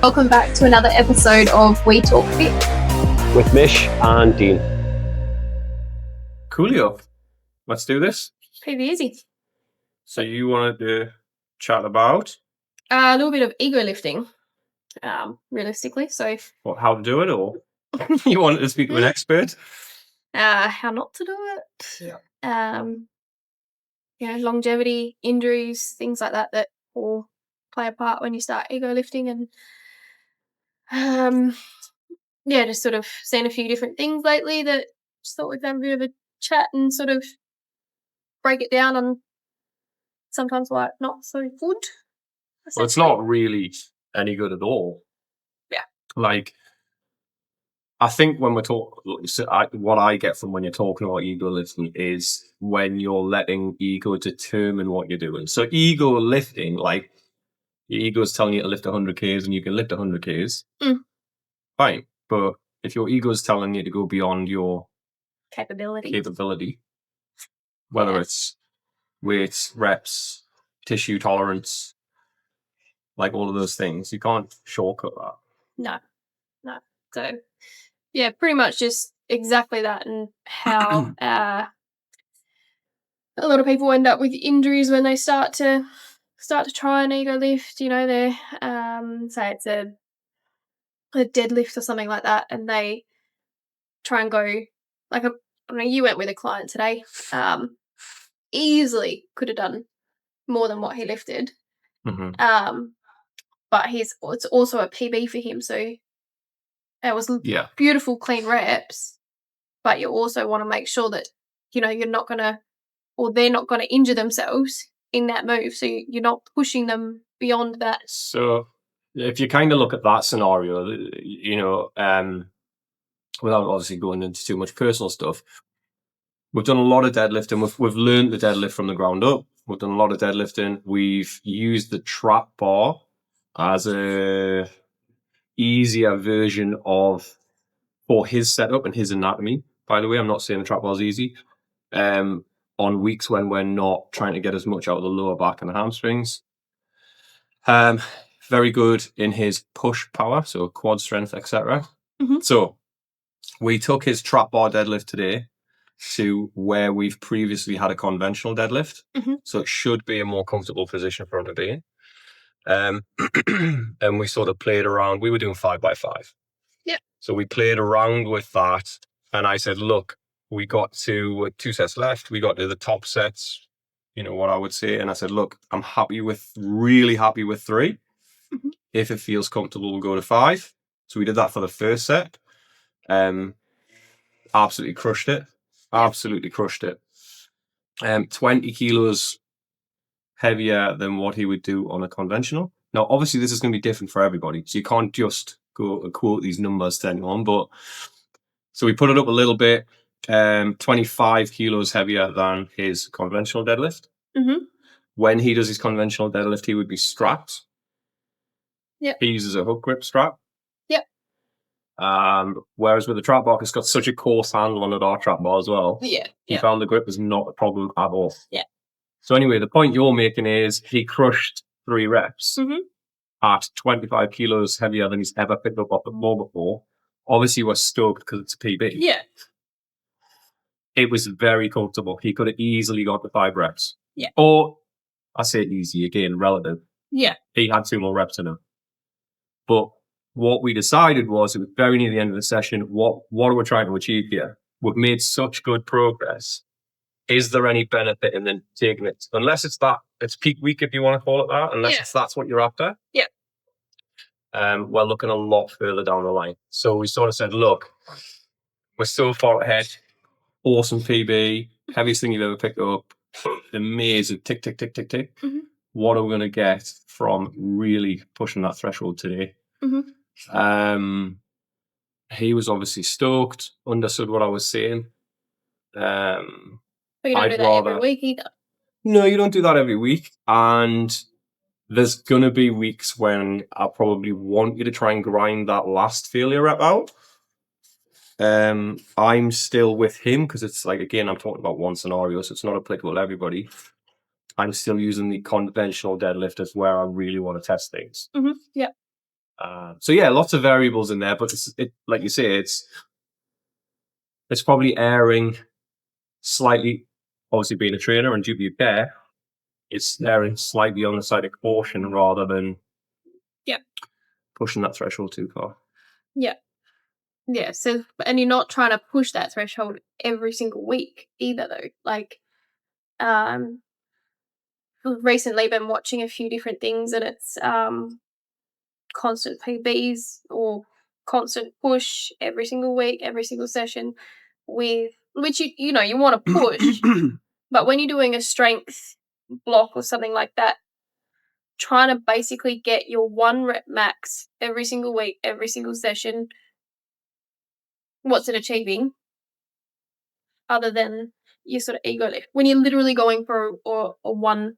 Welcome back to another episode of We Talk Fit with Mish and Dean. Coolio. Let's do this. Pretty easy. So you wanted to chat about a little bit of ego lifting, realistically. So how to do it, or you wanted to speak to an expert? How not to do it. Yeah. Longevity, injuries, things like that all play a part when you start ego lifting, and just sort of seen a few different things lately that just thought we'd have a bit of a chat and sort of break it down on sometimes why it's not so good. Well, it's not really any good at all. Yeah. Like, I think when we're talking, what I get from when you're talking about ego lifting is when you're letting ego determine what you're doing. So ego lifting, like, your ego is telling you to lift 100 Ks and you can lift 100 Ks. Fine. But if your ego is telling you to go beyond your capability, whether it's weights, reps, tissue tolerance, like all of those things, you can't shortcut that. No. So, yeah, pretty much just exactly that, and how a lot of people end up with injuries when they start to try an ego lift. You know, they say it's a deadlift or something like that, and they try and go like you went with a client today. Easily could have done more than what he lifted. But it's also a PB for him, so it was beautiful, clean reps. But you also want to make sure that, you know, you're not going to, or they're not going to injure themselves in that move. So you're not pushing them beyond that. So if you kind of look at that scenario, you know, without obviously going into too much personal stuff, we've done a lot of deadlifting. We've learned the deadlift from the ground up. We've done a lot of deadlifting. We've used the trap bar as a easier version for his setup and his anatomy. By the way, I'm not saying the trap bar is easy. On weeks when we're not trying to get as much out of the lower back and the hamstrings. Very good in his push power, so quad strength, etc. So we took his trap bar deadlift today to where we've previously had a conventional deadlift. So it should be a more comfortable position for him to be in. And we sort of played around. We were doing 5x5. Yeah. So we played around with that. And I said, look, we got to 2 sets left. We got to the top sets, you know, what I would say. And I said, look, I'm really happy with 3. If it feels comfortable, we'll go to 5. So we did that for the first set. Absolutely crushed it. 20 kilos heavier than what he would do on a conventional. Now, obviously, this is going to be different for everybody. So you can't just go and quote these numbers to anyone. But so we put it up a little bit, 25 kilos heavier than his conventional deadlift. When he does his conventional deadlift, he would be strapped. Yep. He uses a hook grip strap. Yep. Whereas with the trap bar, it's got such a coarse handle on our trap bar as well. Yeah. He found the grip was not a problem at all. Yeah. So anyway, the point you're making is he crushed 3 reps at 25 kilos heavier than he's ever picked up off the floor before. Obviously, we're stoked because it's a PB. Yeah. It was very comfortable. He could have easily got the 5 reps. Yeah. Or, I say easy, again, relative. Yeah. He had 2 more reps in him. But what we decided was, it was very near the end of the session, what are we trying to achieve here? We've made such good progress. Is there any benefit in then taking it? Unless it's peak week, if you want to call it that, unless that's what you're after. Yeah. We're looking a lot further down the line. So we sort of said, look, we're so far ahead. Awesome PB, heaviest thing you've ever picked up. Amazing, tick, tick, tick, tick, tick. What are we going to get from really pushing that threshold today? He was obviously stoked, understood what I was saying. But you don't do that every week either. No, you don't do that every week. And there's going to be weeks when I probably want you to try and grind that last failure rep out. I'm still with him because it's like, again, I'm talking about one scenario, so it's not applicable to everybody. I'm still using the conventional deadlift as where I really want to test things. Yeah. So yeah, lots of variables in there, but like you say, it's probably erring slightly. Obviously, being a trainer and duty of care, it's erring slightly on the side of caution rather than pushing that threshold too far. Yeah. Yeah. So, and you're not trying to push that threshold every single week either, though. Like, recently been watching a few different things, and it's constant PBs or constant push every single week, every single session, with which you know you want to push, but when you're doing a strength block or something like that, trying to basically get your 1 rep max every single week, every single session, what's it achieving other than your sort of ego lift when you're literally going for a 1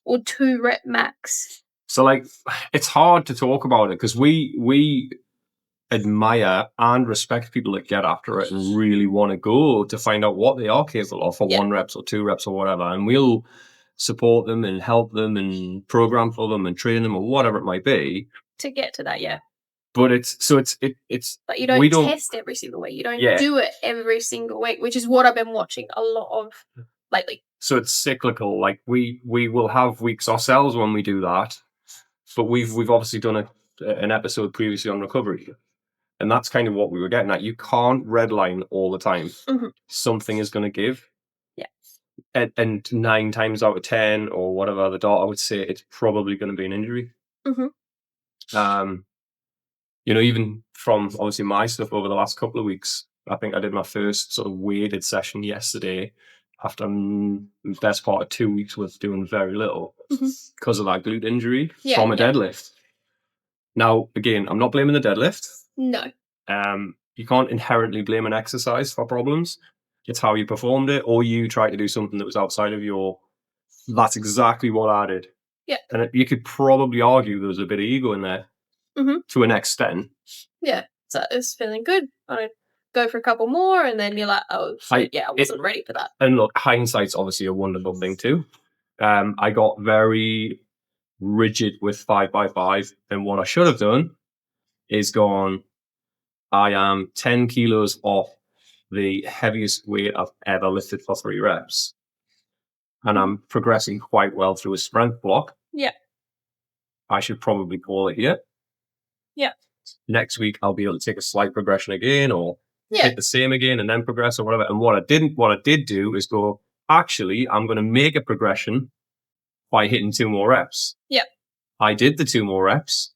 or 2 rep max? So like, it's hard to talk about it because we admire and respect people that get after it and really want to go to find out what they are capable of for 1 reps or 2 reps or whatever, and we'll support them and help them and program for them and train them or whatever it might be to get to that. But it's but you don't test every single week. You don't do it every single week, which is what I've been watching a lot of lately. So it's cyclical. Like we will have weeks ourselves when we do that, but we've obviously done an episode previously on recovery, and that's kind of what we were getting at. You can't redline all the time. Mm-hmm. Something is going to give. Yeah. And 9 times out of 10 or whatever the data would say, it's probably going to be an injury. Mm-hmm. You know, even from obviously my stuff over the last couple of weeks, I think I did my first sort of weighted session yesterday after the best part of 2 weeks with doing very little because of that glute injury from a deadlift. Now, again, I'm not blaming the deadlift. No. You can't inherently blame an exercise for problems. It's how you performed it, or you tried to do something that was outside of your... That's exactly what I did. Yeah. And you could probably argue there was a bit of ego in there to an extent. Yeah. So it's feeling good. I go for a couple more, and then you're like, oh, shit, I wasn't ready for that. And look, hindsight's obviously a wonderful thing too. I got very rigid with 5x5, and what I should have done is gone, I am 10 kilos off the heaviest weight I've ever lifted for 3 reps. And I'm progressing quite well through a strength block. Yeah. I should probably call it here. Yeah. Next week, I'll be able to take a slight progression again, or hit the same again and then progress or whatever. And what I did do is go, actually, I'm going to make a progression by hitting 2 more reps. Yeah. I did the 2 more reps,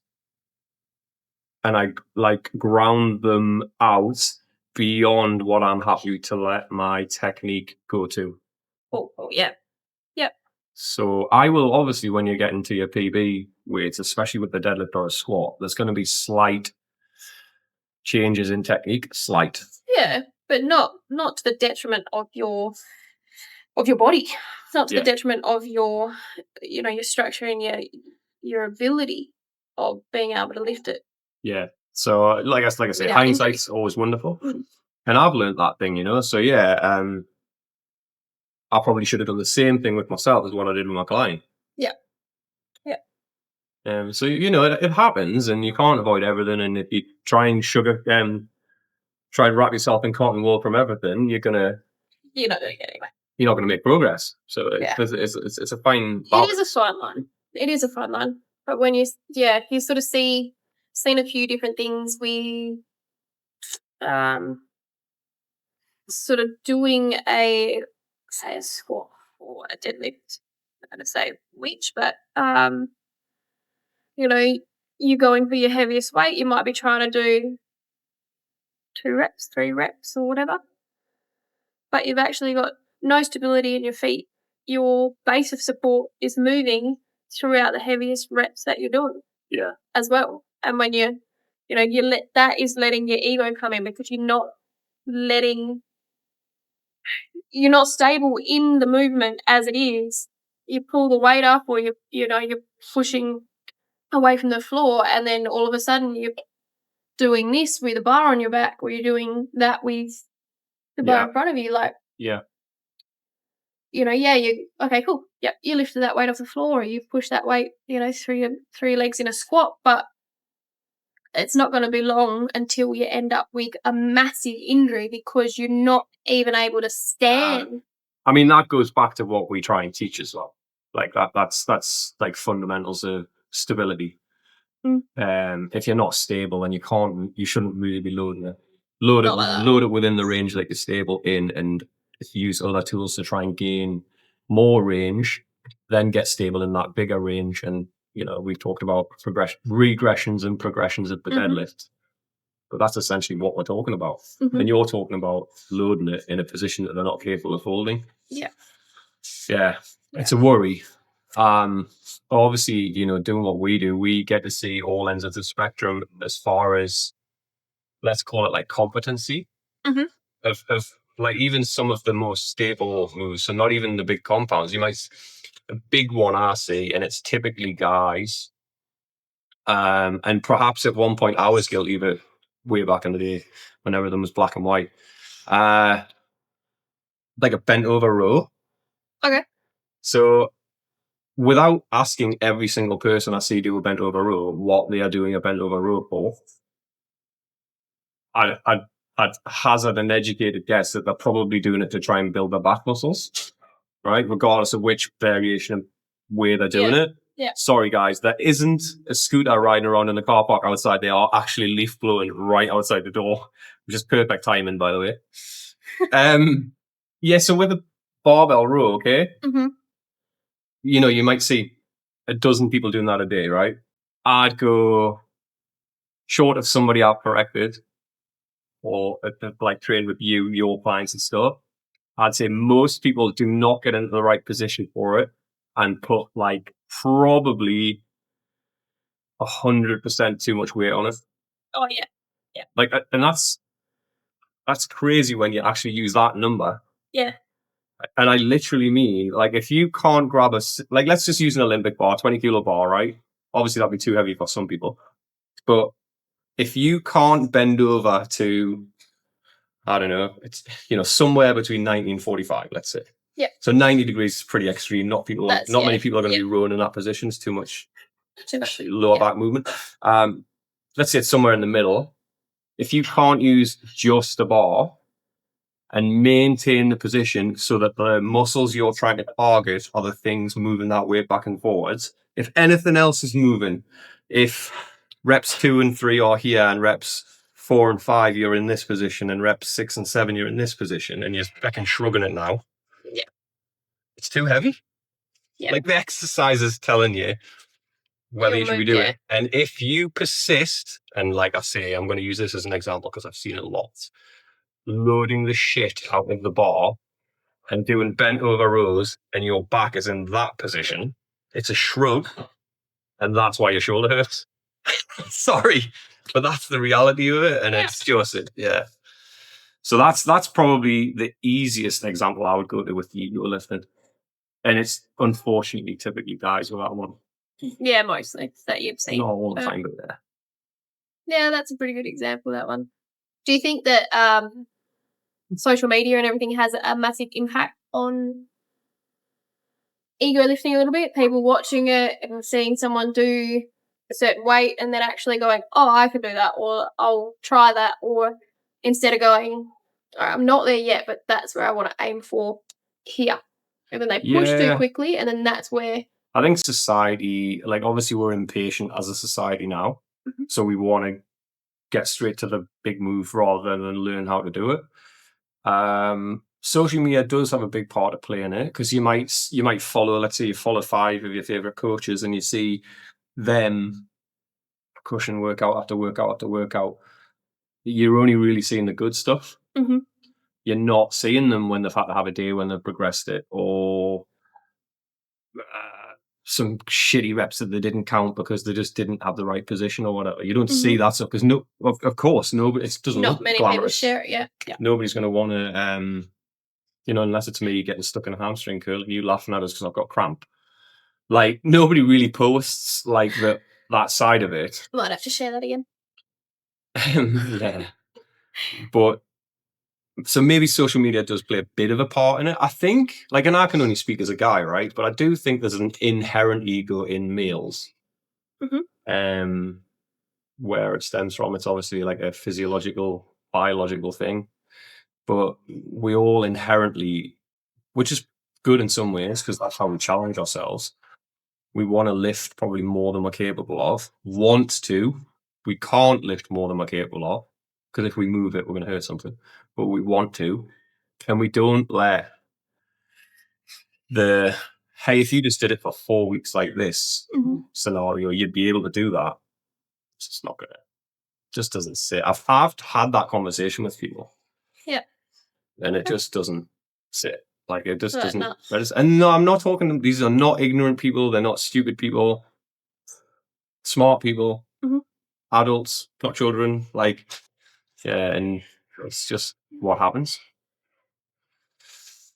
and I ground them out beyond what I'm happy to let my technique go to. Oh yeah. Yep. So I will obviously, when you get into your PB weights, especially with the deadlift or a squat, there's going to be slight changes in technique. Slight. Yeah, but not to the detriment of your body. It's not to the detriment of your your structure and your ability of being able to lift it. Yeah. So like I say, hindsight's always wonderful. And I've learned that thing, So I probably should have done the same thing with myself as what I did with my client. Yeah. Yeah. So it happens, and you can't avoid everything. And if you try and try and wrap yourself in cotton wool from everything, you're not going to get anywhere. You're not going to make progress. So it's a fine balance. It is a fine line. It is a fine line. But when you sort of seen a few different things, we sort of doing a squat or a deadlift. I'm going to say which, but you're going for your heaviest weight. You might be trying to do 2 reps, 3 reps, or whatever, but you've actually got no stability in your feet. Your base of support is moving throughout the heaviest reps that you're doing. Yeah. As well. And when that is letting your ego come in, because you're not stable in the movement as it is. You pull the weight up, or you're pushing away from the floor, and then all of a sudden you're doing this with a bar on your back, or you're doing that with the bar in front of you, okay, cool. Yeah, you lifted that weight off the floor, or you've pushed that weight, through your 3 legs in a squat, but it's not going to be long until you end up with a massive injury because you're not even able to stand. I mean, that goes back to what we try and teach as well. Like that's like fundamentals of stability. If you're not stable, then you shouldn't really be loading it. Load it within the range that you're stable in, and use other tools to try and gain more range, then get stable in that bigger range. And we've talked about regressions and progressions of the deadlift, but that's essentially what we're talking about. And you're talking about loading it in a position that they're not capable of holding. Yeah, it's a worry. Obviously, doing what we do, we get to see all ends of the spectrum as far as, let's call it like competency of like even some of the most stable moves. So not even the big compounds. A big one I see, and it's typically guys. And perhaps at one point I was guilty of it way back in the day when everything was black and white. Like a bent over row. Okay. So without asking every single person I see do a bent over row what they are doing a bent over row for, I'd hazard an educated guess that they're probably doing it to try and build their back muscles, right? Regardless of which variation of way they're doing it. Yeah. Sorry, guys, there isn't a scooter riding around in the car park outside. They are actually leaf blowing right outside the door, which is perfect timing, by the way. Yeah, so with a barbell row, okay? You might see a dozen people doing that a day, right? I'd go short of somebody I've corrected or like trained with your clients and stuff. I'd say most people do not get into the right position for it and put like probably 100% too much weight on it. Oh yeah. Yeah. Like, and that's crazy when you actually use that number. Yeah. And I literally mean, like, if you can't grab like, let's just use an Olympic bar, 20 kilo bar, right? Obviously, that'd be too heavy for some people. But if you can't bend over to, I don't know, it's, somewhere between 90 and 45, let's say. Yeah. So 90 degrees is pretty extreme. Not many people are going to be rowing in that position. It's too much lower back movement. Let's say it's somewhere in the middle. If you can't use just a bar and maintain the position so that the muscles you're trying to target are the things moving that weight back and forwards. If anything else is moving, if reps 2 and 3 are here and reps 4 and 5 you're in this position and reps 6 and 7 you're in this position and you're back and shrugging it now. Yeah. It's too heavy. Yeah. Like the exercise is telling you whether you should be doing it. And if you persist, and like I say, I'm going to use this as an example because I've seen it lots, loading the shit out of the bar and doing bent over rows and your back is in that position, it's a shrug and that's why your shoulder hurts. Sorry, but that's the reality of it. And it's just it. Yeah. So that's probably the easiest example I would go to with ego lifting. And it's unfortunately typically guys with that one. Yeah, mostly that you've seen. Not all the time, but yeah. Yeah, that's a pretty good example, that one. Do you think that social media and everything has a massive impact on ego lifting a little bit? People watching it and seeing someone do a certain weight and then actually going, oh, I could do that, or I'll try that, or instead of going, I'm not there yet, but that's where I want to aim for here. And then they push too quickly, and then that's where... I think society, like obviously we're impatient as a society now, so we want to get straight to the big move rather than learn how to do it. Social media does have a big part to play in it because you might follow, let's say you follow 5 of your favorite coaches and you see them crushing workout after workout after workout. You're only really seeing the good stuff. You're not seeing them when they've had to have a day when they've progressed it, or some shitty reps that they didn't count because they just didn't have the right position or whatever. You don't see that stuff because of course, nobody. It doesn't look glamorous. Not many people share it. Yeah. Nobody's going to want to, unless it's me getting stuck in a hamstring curl and you laughing at us because I've got cramp. Like nobody really posts like that side of it. Might have to share that again. Yeah. But so maybe social media does play a bit of a part in it. I think, like, and I can only speak as a guy, right? But I do think there's an inherent ego in males. where it stems from. It's obviously like a physiological, biological thing, but we all inherently, which is good in some ways because that's how we challenge ourselves. We want to lift probably more than we're capable of. Want to. We can't lift more than we're capable of because if we move it, we're going to hurt something. But we want to, and we don't let the hey, if you just did it for 4 weeks like this scenario, you'd be able to do that. It's just not gonna. Just doesn't sit. I've had that conversation with people. Yeah. And it just doesn't sit. Like it just doesn't. No. And no, I'm not talking. These are not ignorant people. They're not stupid people. Smart people, adults, not children. Like, yeah, and it's just what happens.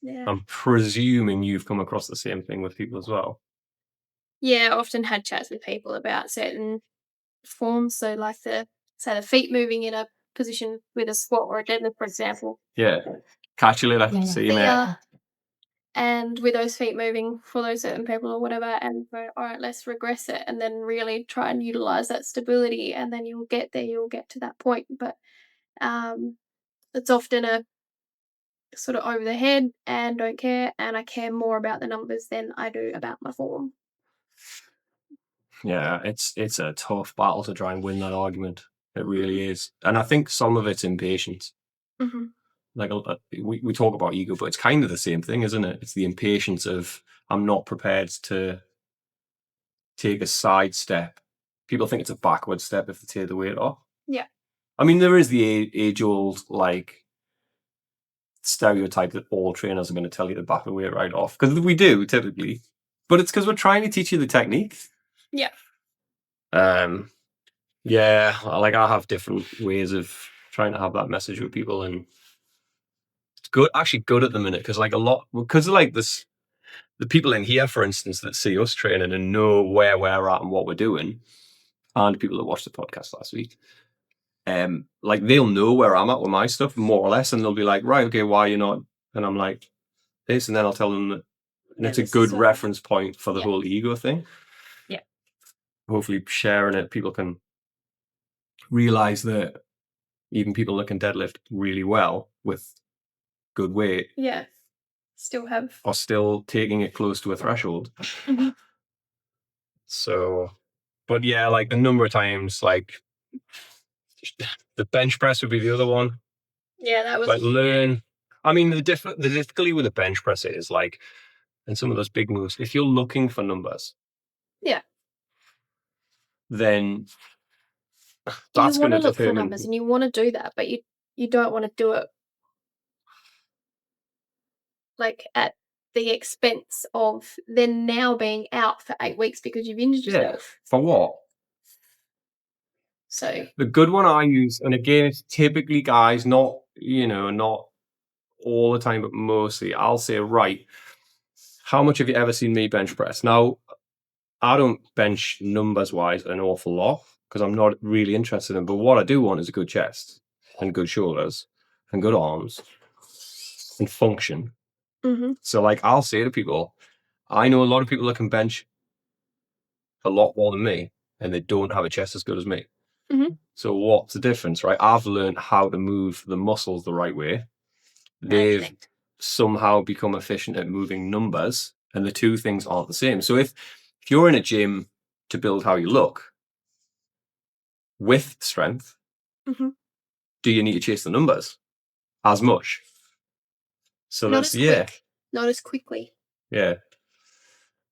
Yeah. I'm presuming you've come across the same thing with people as well. Yeah, I often had chats with people about certain forms. So, like the feet moving in a position with a squat or a deadlift, for example. Yeah. Catch you later. See you, mate. And with those feet moving for those certain people or whatever, and go, all right, let's regress it and then really try and utilize that stability, and then you'll get there, you'll get to that point. But it's often a sort of over the head and don't care, and I care more about the numbers than I do about my form. Yeah, it's a tough battle to try and win that argument. It really is. And I think some of it's impatience. Like we talk about ego, but it's kind of the same thing, isn't it? It's the impatience of I'm not prepared to take a side step. People think it's a backward step if they take the weight off. Yeah. I mean, there is the age-old like stereotype that all trainers are going to tell you to back the weight right off, because we do typically, but it's because we're trying to teach you the technique. Yeah. Yeah, like I have different ways of trying to have that message with people, and it's good, actually good at the minute, because like because like this, the people in here, for instance, that see us training and know where we're at and what we're doing, and people that watched the podcast last week, like they'll know where I'm at with my stuff more or less, and they'll be like, right, okay, why are you not? And I'm like, this, and then I'll tell them that, and it's a good reference point for the whole ego thing. Yeah. Hopefully, sharing it, people can realize that even people that can deadlift really well with good weight, are still taking it close to a threshold. So, but yeah, like the number of times, like the bench press would be the other one. Yeah, that was. But learn. I mean, the difficulty with the bench press is like, and some of those big moves, if you're looking for numbers, then that's you going want to to look for determine numbers, and you want to do that, but you don't want to do it like at the expense of then now being out for 8 weeks because you've injured yourself. For what? So the good one I use, and again, it's typically guys, not not all the time, but mostly, I'll say, right, how much have you ever seen me bench press? Now, I don't bench numbers wise an awful lot because I'm not really interested in, but what I do want is a good chest and good shoulders and good arms and function. So like I'll say to people, I know a lot of people that can bench a lot more than me and they don't have a chest as good as me. So what's the difference, right? I've learned how to move the muscles the right way. They've somehow become efficient at moving numbers, and the two things aren't the same. So if you're in a gym to build how you look with strength, do you need to chase the numbers as much? So not that's not as quickly. Yeah.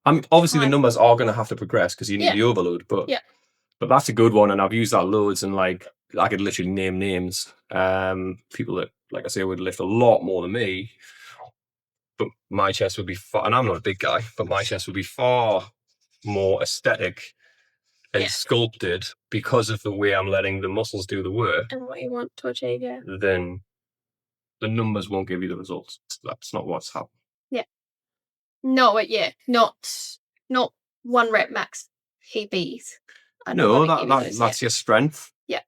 I mean, obviously the numbers are going to have to progress because you need the overload, but that's a good one, and I've used that loads, and like I could literally name names. People that, like I say, would lift a lot more than me, but my chest would be far, and I'm not a big guy, but my chest would be far more aesthetic and sculpted because of the way I'm letting the muscles do the work. And what you want to achieve, then the numbers won't give you the results. That's not what's happening. Yeah. No, not 1 rep max PBs. No, that's your strength. Yeah.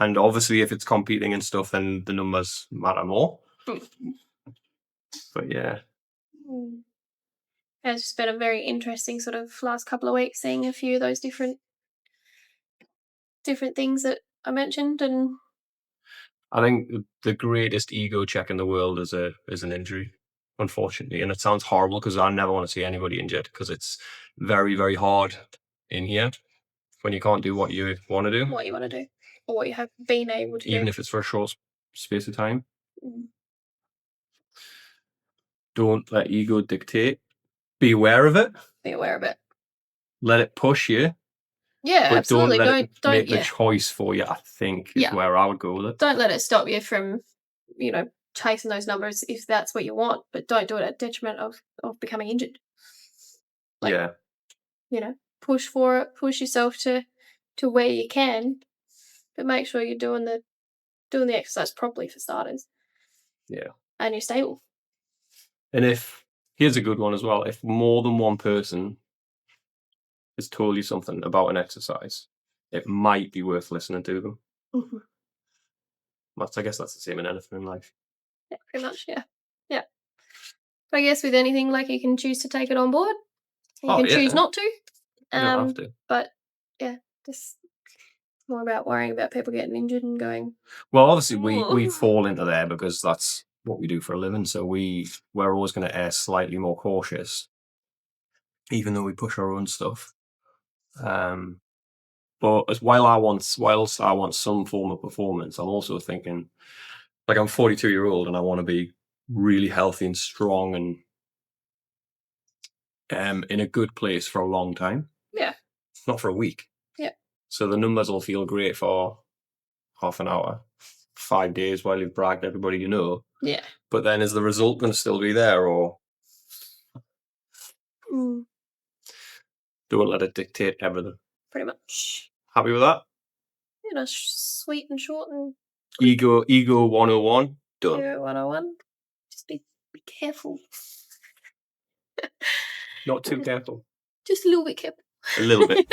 And obviously, if it's competing and stuff, then the numbers matter more. But yeah. It's just been a very interesting sort of last couple of weeks, seeing a few of those different different things that I mentioned, and I think the greatest ego check in the world is an injury, unfortunately. And it sounds horrible because I never want to see anybody injured because it's very, very hard in here when you can't do what you want to do. what you want to do, or what you have been able to Even do. if it's for a short space of time. Mm. Don't let ego dictate. Be aware of it. Be aware of it. Let it push you. Yeah, But absolutely. don't let it Don't make the choice for you, I think, is where I would go with it. Don't let it stop you from, chasing those numbers if that's what you want, but don't do it at detriment of becoming injured. Yeah. Push for it, push yourself to where you can, but make sure you're doing the exercise properly for starters. Yeah. And you're stable. And here's a good one as well, if more than one person has told you something about an exercise, it might be worth listening to them. Mm-hmm. I guess that's the same in anything in life. Yeah, pretty much, yeah. I guess with anything, you can choose to take it on board. You can choose not to. You don't have to. But, yeah, just more about worrying about people getting injured and going... Well, obviously, we fall into there because that's what we do for a living, so we're always going to err slightly more cautious, even though we push our own stuff. But whilst I want some form of performance, I'm also thinking, I'm 42-year-old and I want to be really healthy and strong and in a good place for a long time. Yeah. Not for a week. Yeah. So the numbers will feel great for half an hour, 5 days while you've bragged everybody you know. Yeah. But then is the result going to still be there, or don't let it dictate everything? Pretty much. Happy with that? Sweet and short and... Ego 101, done. Ego 101. Just be careful. Not too careful. Just a little bit careful. A little bit.